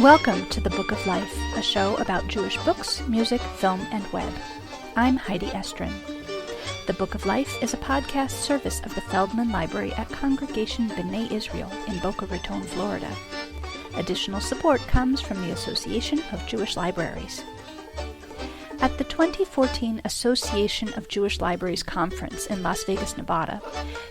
Welcome to The Book of Life, a show about Jewish books, music, film, and web. I'm Heidi Estrin. The Book of Life is a podcast service of the Feldman Library at Congregation B'nai Israel in Boca Raton, Florida. Additional support comes from the Association of Jewish Libraries. At the 2014 Association of Jewish Libraries Conference in Las Vegas, Nevada,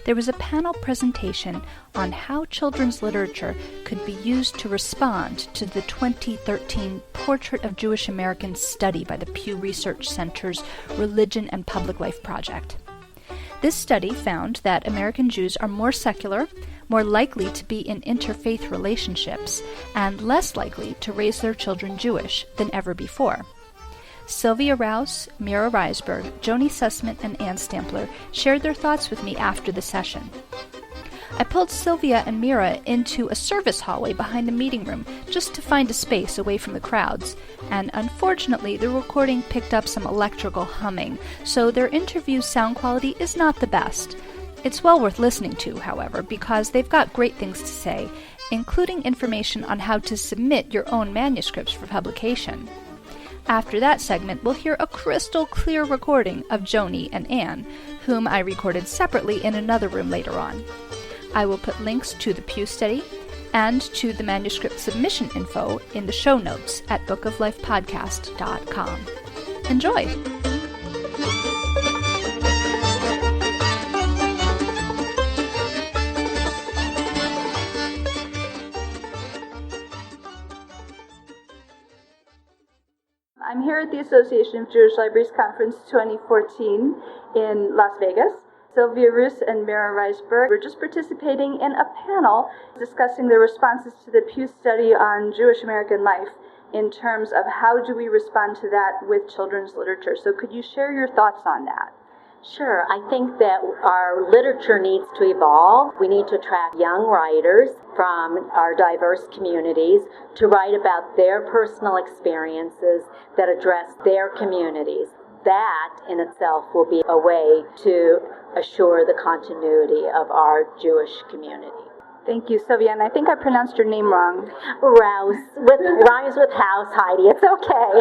there was a panel presentation on how children's literature could be used to respond to the 2013 Portrait of Jewish Americans study by the Pew Research Center's Religion and Public Life Project. This study found that American Jews are more secular, more likely to be in interfaith relationships, and less likely to raise their children Jewish than ever before. Sylvia Rouss, Mira Reisberg, Joni Sussman, and Stampler shared their thoughts with me after the session. I pulled Sylvia and Mira into a service hallway behind the meeting room just to find a space away from the crowds, and unfortunately the recording picked up some electrical humming, so their interview sound quality is not the best. It's well worth listening to, however, because they've got great things to say, including information on how to submit your own manuscripts for publication. After that segment, we'll hear a crystal clear recording of Joni and Anne, whom I recorded separately in another room later on. I will put links to the Pew Study and to the manuscript submission info in the show notes at bookoflifepodcast.com. Enjoy! I'm here at the Association of Jewish Libraries Conference 2014 in Las Vegas. Sylvia Rouss and Mira Reisberg were just participating in a panel discussing their responses to the Pew Study on Jewish American life in terms of how do we respond to that with children's literature. So could you share your thoughts on that? Sure. I think that our literature needs to evolve. We need to attract young writers from our diverse communities to write about their personal experiences that address their communities. That in itself will be a way to assure the continuity of our Jewish community. Thank you, Sylvia, and I think I pronounced your name wrong. Rouse, rhymes with house, Heidi. It's okay.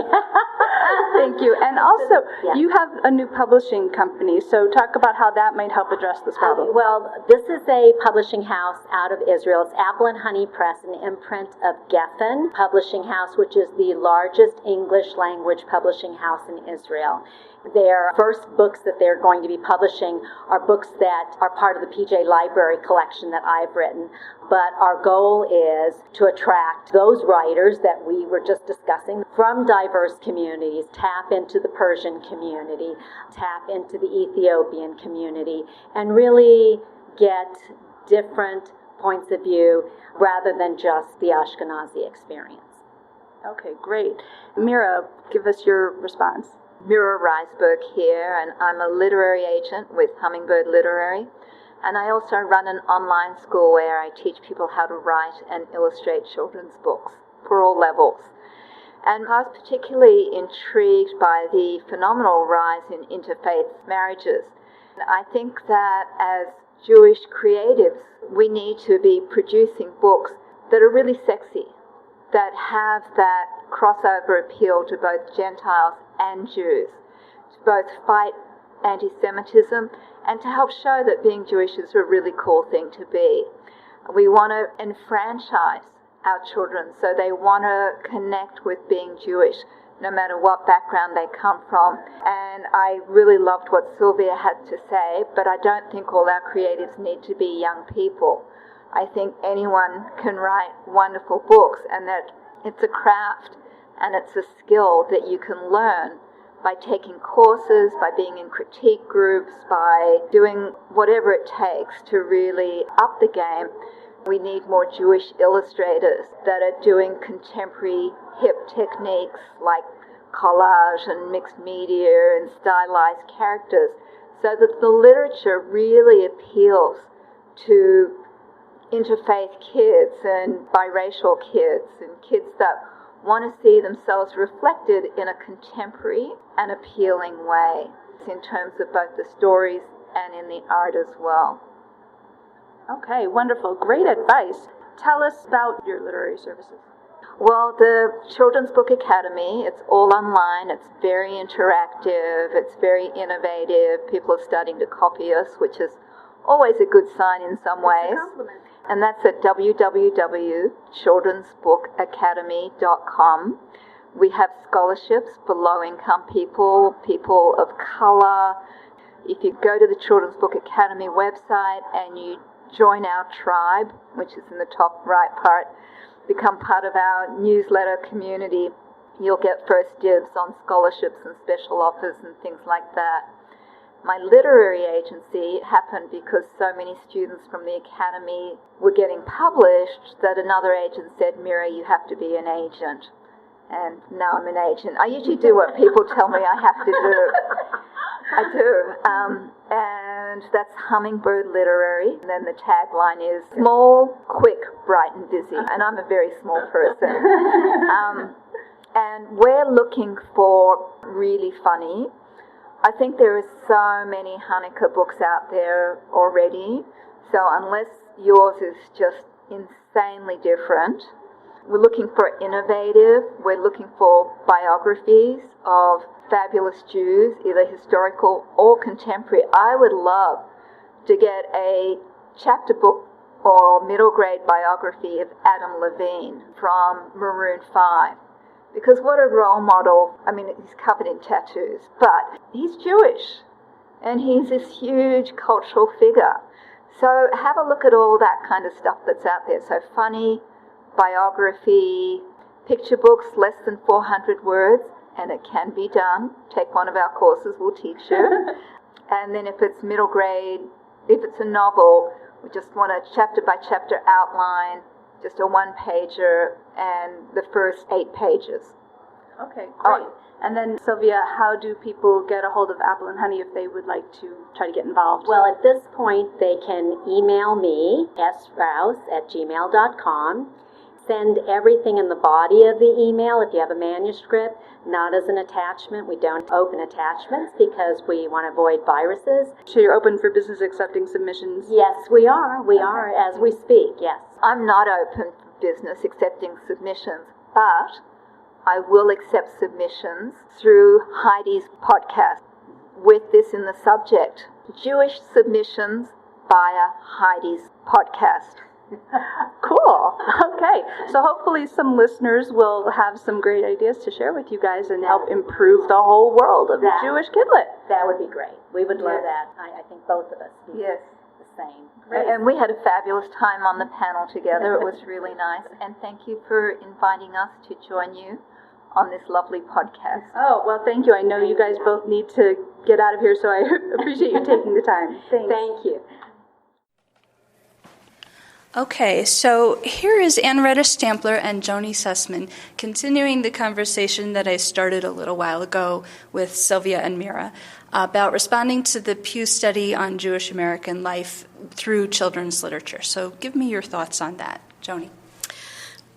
Thank you. And also, You have a new publishing company, so talk about how that might help address this problem. Well, this is a publishing house out of Israel. It's Apple and Honey Press, an imprint of Geffen Publishing House, which is the largest English language publishing house in Israel. Their first books that they're going to be publishing are books that are part of the PJ Library collection that I've written. But our goal is to attract those writers that we were just discussing from diverse communities, tap into the Persian community, tap into the Ethiopian community, and really get different points of view rather than just the Ashkenazi experience. Okay, great. Mira, give us your response. Mira Reisberg here, and I'm a literary agent with Hummingbird Literary. And I also run an online school where I teach people how to write and illustrate children's books for all levels. And I was particularly intrigued by the phenomenal rise in interfaith marriages. And I think that as Jewish creatives, we need to be producing books that are really sexy, that have that crossover appeal to both Gentiles and Jews, to both fight anti-Semitism and to help show that being Jewish is a really cool thing to be. We want to enfranchise our children so they want to connect with being Jewish no matter what background they come from. And I really loved what Sylvia had to say, but I don't think all our creatives need to be young people. I think anyone can write wonderful books, and that it's a craft and it's a skill that you can learn by taking courses, by being in critique groups, by doing whatever it takes to really up the game. We need more Jewish illustrators that are doing contemporary hip techniques like collage and mixed media and stylized characters, so that the literature really appeals to interfaith kids and biracial kids and kids that want to see themselves reflected in a contemporary and appealing way in terms of both the stories and in the art as well. Okay, wonderful. Great advice. Tell us about your literary services. Well, the Children's Book Academy, it's all online, it's very interactive, it's very innovative. People are starting to copy us, which is always a good sign in some ways. And that's at www.childrensbookacademy.com. We have scholarships for low-income people, people of colour. If you go to the Children's Book Academy website and you join our tribe, which is in the top right part, become part of our newsletter community, you'll get first dibs on scholarships and special offers and things like that. My literary agency happened because so many students from the academy were getting published that another agent said, Mira, you have to be an agent. And now I'm an agent. I usually do what people tell me I have to do. I do. And that's Hummingbird Literary. And then the tagline is small, quick, bright and busy. And I'm a very small person. And we're looking for really funny. I think there are so many Hanukkah books out there already. So unless yours is just insanely different, we're looking for innovative. We're looking for biographies of fabulous Jews, either historical or contemporary. I would love to get a chapter book or middle grade biography of Adam Levine from Maroon 5. Because what a role model. I mean, he's covered in tattoos, but he's Jewish and he's this huge cultural figure. So have a look at all that kind of stuff that's out there. So funny, biography, picture books, less than 400 words, and it can be done. Take one of our courses, we'll teach you. And then if it's middle grade, if it's a novel, we just want a chapter by chapter outline, just a one-pager, and the first 8 pages. Okay, great. And then, Sylvia, how do people get a hold of Apple and Honey if they would like to try to get involved? Well, at this point, they can email me, srouse@gmail.com. Send everything in the body of the email if you have a manuscript, not as an attachment. We don't open attachments because we want to avoid viruses. So you're open for business accepting submissions? Yes, we are. We are as we speak, yes. I'm not open for business accepting submissions, but I will accept submissions through Heidi's podcast with this in the subject: Jewish submissions via Heidi's podcast. Cool. Okay. So hopefully some listeners will have some great ideas to share with you guys and help improve the whole world of Jewish Kidlit. That would be great. We would love that. I think both of us would be the same. Great. And we had a fabulous time on the panel together. It was really nice. And thank you for inviting us to join you on this lovely podcast. Oh, well, thank you. I know you guys both need to get out of here, so I appreciate you taking the time. Thanks. Thank you. Okay, so here is Ann-Retta Stampler and Joni Sussman continuing the conversation that I started a little while ago with Sylvia and Mira about responding to the Pew study on Jewish American life through children's literature. So give me your thoughts on that, Joni.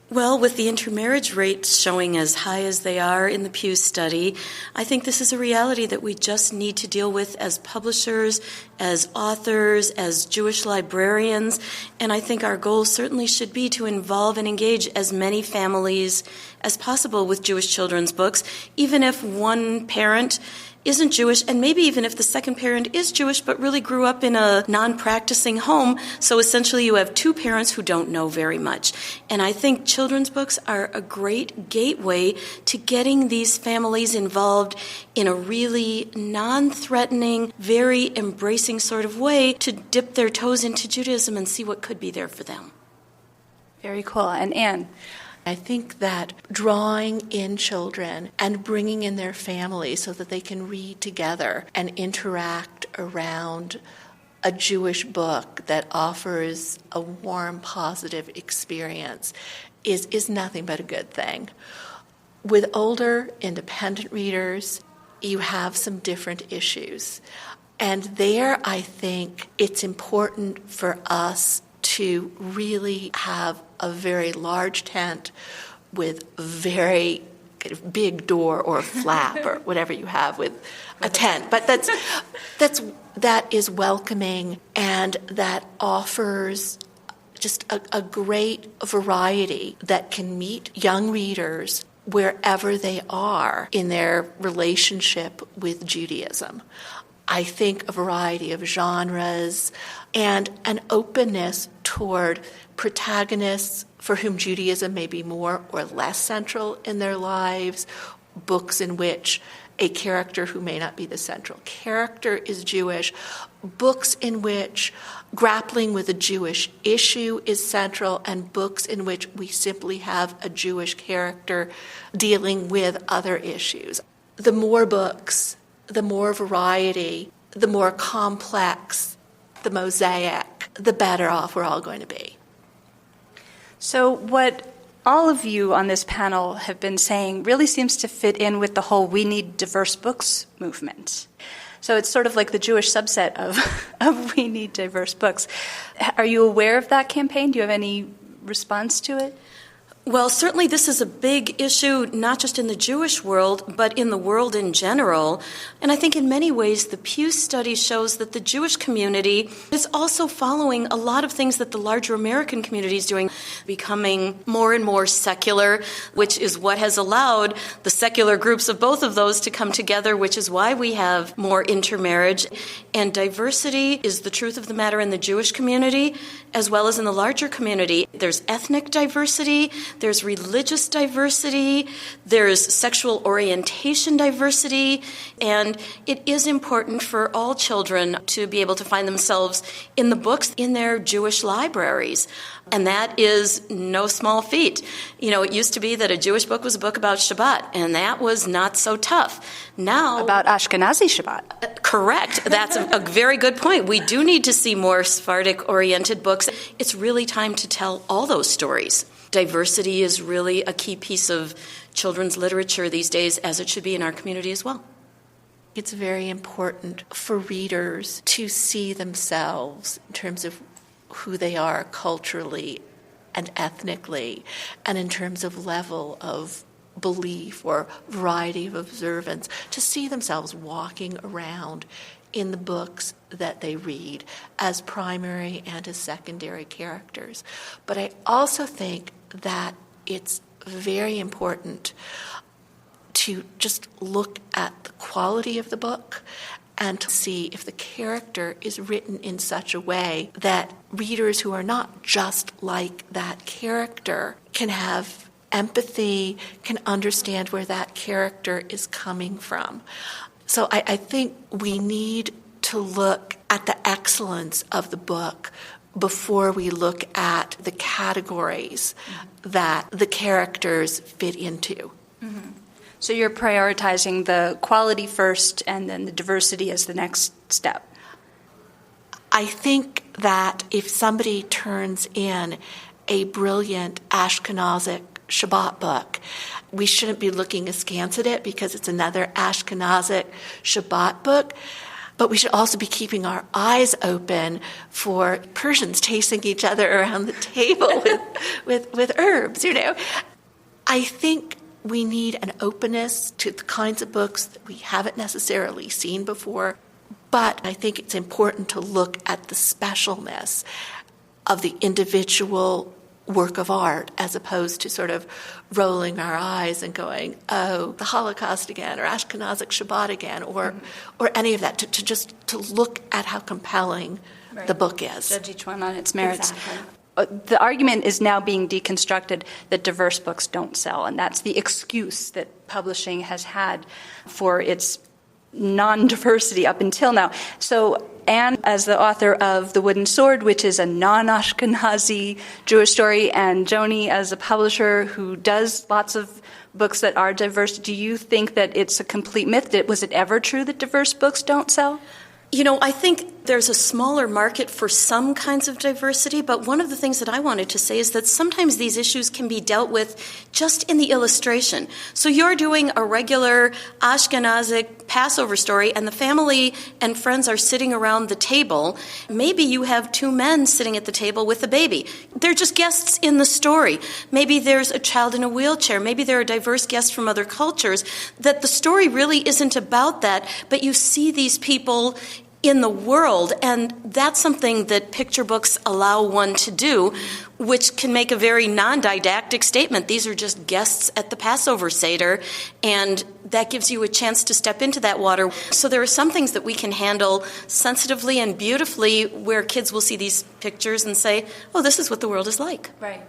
Well, with the intermarriage rates showing as high as they are in the Pew study, I think this is a reality that we just need to deal with as publishers, as authors, as Jewish librarians, and I think our goal certainly should be to involve and engage as many families as possible with Jewish children's books, even if one parent isn't Jewish, and maybe even if the second parent is Jewish but really grew up in a non-practicing home, so essentially you have two parents who don't know very much. And I think children's books are a great gateway to getting these families involved in a really non-threatening, very embracing sort of way to dip their toes into Judaism and see what could be there for them. Very cool. And Anne? I think that drawing in children and bringing in their families so that they can read together and interact around a Jewish book that offers a warm, positive experience is nothing but a good thing. With older, independent readers, you have some different issues. And there, I think it's important for us to really have a very large tent with very kind of big door or flap or whatever you have with a tent. But that is welcoming and that offers just a great variety that can meet young readers wherever they are in their relationship with Judaism. I think a variety of genres and an openness toward protagonists for whom Judaism may be more or less central in their lives, books in which a character who may not be the central character is Jewish, books in which grappling with a Jewish issue is central, and books in which we simply have a Jewish character dealing with other issues. The more books, the more variety, the more complex the mosaic, the better off we're all going to be. So what all of you on this panel have been saying really seems to fit in with the whole "we need diverse books" movement. So it's sort of like the Jewish subset of "we need diverse books." Are you aware of that campaign? Do you have any response to it? Well, certainly this is a big issue, not just in the Jewish world, but in the world in general. And I think in many ways the Pew study shows that the Jewish community is also following a lot of things that the larger American community is doing, becoming more and more secular, which is what has allowed the secular groups of both of those to come together, which is why we have more intermarriage. And diversity is the truth of the matter in the Jewish community, as well as in the larger community. There's ethnic diversity, there's religious diversity, there's sexual orientation diversity, and it is important for all children to be able to find themselves in the books in their Jewish libraries. And that is no small feat. You know, it used to be that a Jewish book was a book about Shabbat, and that was not so tough. Now, about Ashkenazi Shabbat. Correct. That's a very good point. We do need to see more Sephardic-oriented books. It's really time to tell all those stories. Diversity is really a key piece of children's literature these days, as it should be in our community as well. It's very important for readers to see themselves in terms of who they are culturally and ethnically, and in terms of level of belief or variety of observance, to see themselves walking around in the books that they read as primary and as secondary characters. But I also think that it's very important to just look at the quality of the book and to see if the character is written in such a way that readers who are not just like that character can have empathy, can understand where that character is coming from. So I think we need to look at the excellence of the book before we look at the categories that the characters fit into. Mm-hmm. So you're prioritizing the quality first and then the diversity as the next step. I think that if somebody turns in a brilliant Ashkenazic Shabbat book, we shouldn't be looking askance at it because it's another Ashkenazic Shabbat book. But we should also be keeping our eyes open for Persians chasing each other around the table with herbs, you know. I think we need an openness to the kinds of books that we haven't necessarily seen before, but I think it's important to look at the specialness of the individual work of art as opposed to sort of rolling our eyes and going, oh, the Holocaust again, or Ashkenazic Shabbat again, or any of that, to just to look at how compelling the book is. Judge each one on its merits. Exactly. The argument is now being deconstructed that diverse books don't sell, and that's the excuse that publishing has had for its non-diversity up until now. So Anne, as the author of The Wooden Sword, which is a non-Ashkenazi Jewish story, and Joni as a publisher who does lots of books that are diverse, do you think that it's a complete myth? Was it ever true that diverse books don't sell? You know, I think there's a smaller market for some kinds of diversity, but one of the things that I wanted to say is that sometimes these issues can be dealt with just in the illustration. So you're doing a regular Ashkenazic Passover story, and the family and friends are sitting around the table. Maybe you have two men sitting at the table with a baby. They're just guests in the story. Maybe there's a child in a wheelchair. Maybe there are diverse guests from other cultures. That the story really isn't about that, but you see these people in the world, and that's something that picture books allow one to do, which can make a very non-didactic statement. These are just guests at the Passover Seder, and that gives you a chance to step into that water. So there are some things that we can handle sensitively and beautifully where kids will see these pictures and say, oh, this is what the world is like. Right.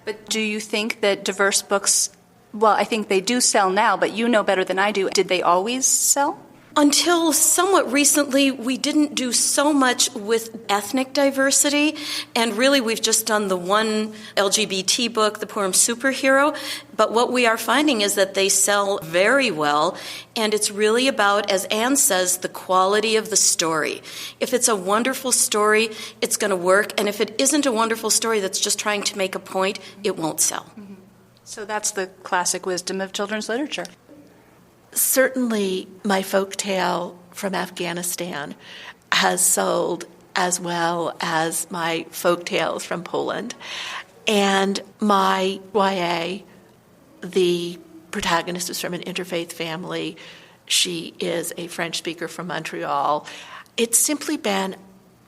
But do you think that diverse books, well, I think they do sell now, but you know better than I do. Did they always sell? Until somewhat recently, we didn't do so much with ethnic diversity, and really we've just done the one LGBT book, The Purim Superhero, but what we are finding is that they sell very well, and it's really about, as Anne says, the quality of the story. If it's a wonderful story, it's going to work, and if it isn't a wonderful story that's just trying to make a point, it won't sell. Mm-hmm. So that's the classic wisdom of children's literature. Certainly, my folktale from Afghanistan has sold as well as my folktales from Poland. And my YA, the protagonist is from an interfaith family. She is a French speaker from Montreal. It's simply been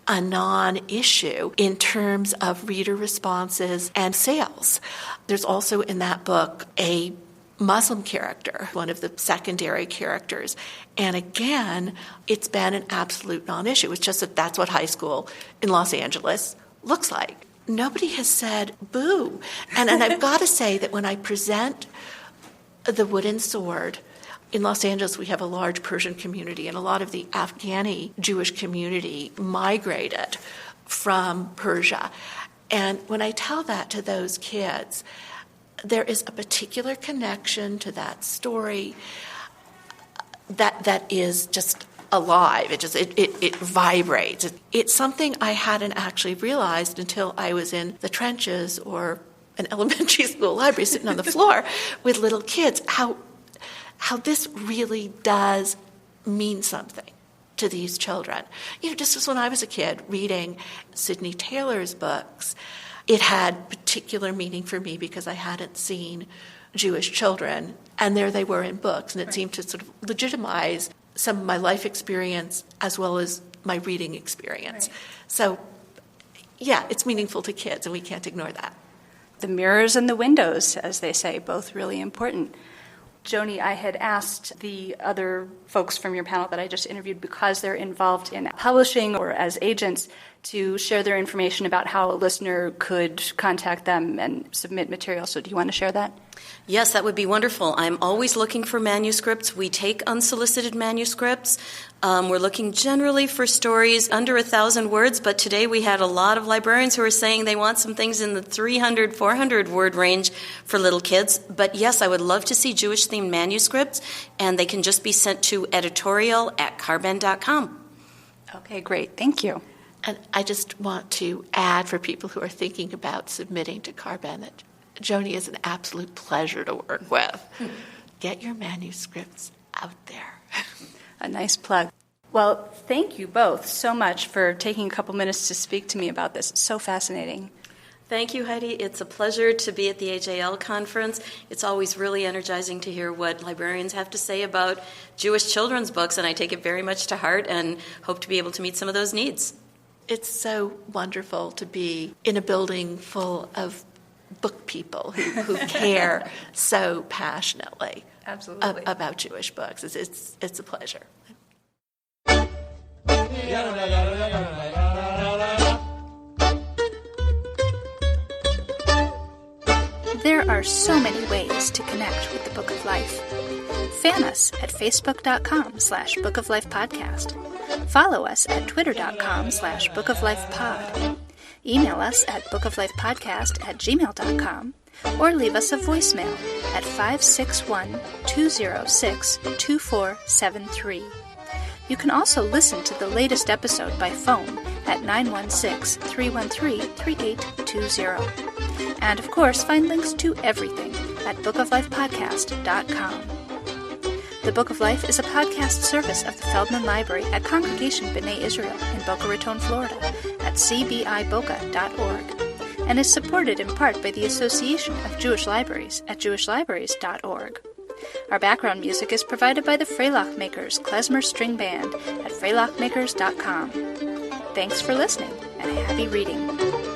a non-issue in terms of reader responses and sales. There's also in that book a Muslim character, one of the secondary characters. And again, it's been an absolute non-issue. It's just that that's what high school in Los Angeles looks like. Nobody has said boo. And I've got to say that when I present The Wooden Sword, in Los Angeles we have a large Persian community, and a lot of the Afghani Jewish community migrated from Persia. And when I tell that to those kids, there is a particular connection to that story that is just alive. It vibrates. It's something I hadn't actually realized until I was in the trenches or an elementary school library sitting on the floor with little kids, how this really does mean something to these children. Just as when I was a kid reading Sidney Taylor's books, it had particular meaning for me because I hadn't seen Jewish children, and there they were in books, and it seemed to sort of legitimize some of my life experience as well as my reading experience. Right. So, yeah, it's meaningful to kids, and we can't ignore that. The mirrors and the windows, as they say, both really important. Joni, I had asked the other folks from your panel that I just interviewed, because they're involved in publishing or as agents, to share their information about how a listener could contact them and submit material. So do you want to share that? Yes, that would be wonderful. I'm always looking for manuscripts. We take unsolicited manuscripts. We're looking generally for stories under 1,000 words, but today we had a lot of librarians who are saying they want some things in the 300, 400-word range for little kids. But yes, I would love to see Jewish-themed manuscripts, and they can just be sent to editorial@carben.com. Okay, great. Thank you. And I just want to add, for people who are thinking about submitting to Carben, that Joni is an absolute pleasure to work with. Get your manuscripts out there. A nice plug. Well, thank you both so much for taking a couple minutes to speak to me about this. It's so fascinating. Thank you, Heidi. It's a pleasure to be at the AJL conference. It's always really energizing to hear what librarians have to say about Jewish children's books, and I take it very much to heart and hope to be able to meet some of those needs. It's so wonderful to be in a building full of book people who care so passionately about Jewish books. It's a pleasure. There are so many ways to connect with the Book of Life. Fan us at facebook.com/Book of Life Podcast. Follow us at twitter.com/Book of Life Pod. Email us at bookoflifepodcast@gmail.com, or leave us a voicemail at 561-206-2473. You can also listen to the latest episode by phone at 916-313-3820. And of course, find links to everything at bookoflifepodcast.com. The Book of Life is a podcast service of the Feldman Library at Congregation B'nai Israel in Boca Raton, Florida, at cbiboca.org, and is supported in part by the Association of Jewish Libraries at jewishlibraries.org. Our background music is provided by the Freylock Makers Klezmer String Band at freylockmakers.com. Thanks for listening, and happy reading.